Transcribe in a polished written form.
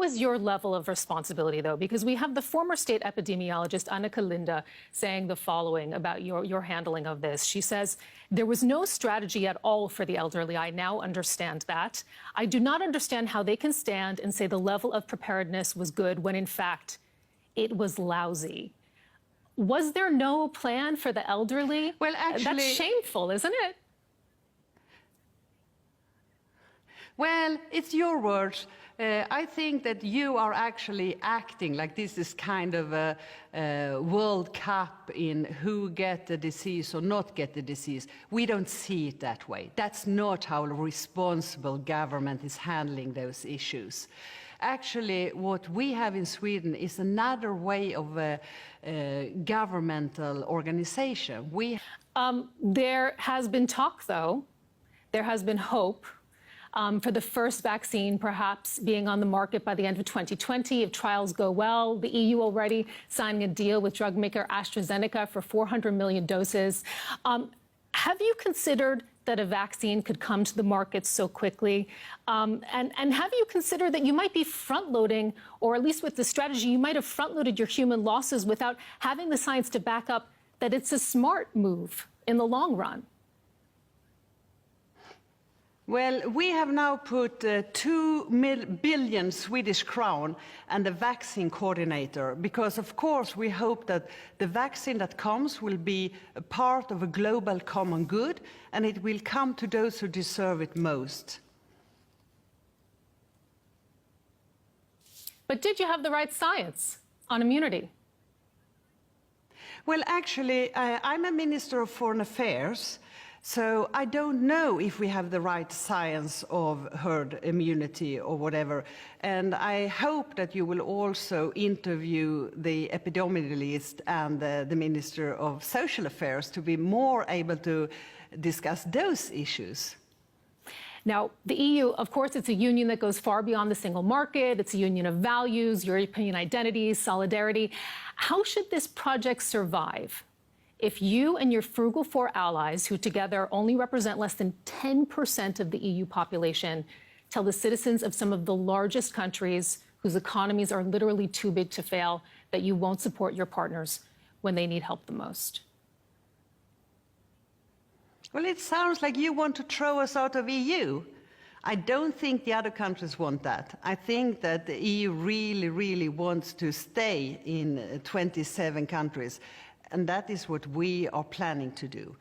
was your level of responsibility, though? Because we have the former state epidemiologist Ann Linde saying the following about your handling of this. She says, there was no strategy at all for the elderly. I now understand that. I do not understand how they can stand and say the level of preparedness was good when, in fact, it was lousy. Was there no plan for the elderly? Well, actually, that's shameful, isn't it? Well, it's your words. I think that you are actually acting like this is kind of a World Cup in who get the disease or not get the disease. We don't see it that way. That's not how a responsible government is handling those issues. Actually, what we have in Sweden is another way of governmental organization. There has been talk, though, there has been hope for the first vaccine perhaps being on the market by the end of 2020 if trials go well. The EU already signing a deal with drug maker AstraZeneca for 400 million doses. Have you considered that a vaccine could come to the market so quickly? And have you considered that you might be front-loading, or at least with the strategy, you might have front-loaded your human losses without having the science to back up that it's a smart move in the long run? Well, we have now put 2 billion Swedish crown and a vaccine coordinator because, of course, we hope that the vaccine that comes will be a part of a global common good and it will come to those who deserve it most. But did you have the right science on immunity? Well, actually, I'm a Minister of Foreign Affairs. So I don't know if we have the right science of herd immunity or whatever. And I hope that you will also interview the epidemiologist and the Minister of Social Affairs to be more able to discuss those issues. Now, the EU, of course, it's a union that goes far beyond the single market. It's a union of values, European identities, solidarity. How should this project survive if you and your frugal four allies, who together only represent less than 10% of the EU population, tell the citizens of some of the largest countries whose economies are literally too big to fail that you won't support your partners when they need help the most? Well, it sounds like you want to throw us out of EU. I don't think the other countries want that. I think that the EU really, really wants to stay in 27 countries. And that is what we are planning to do.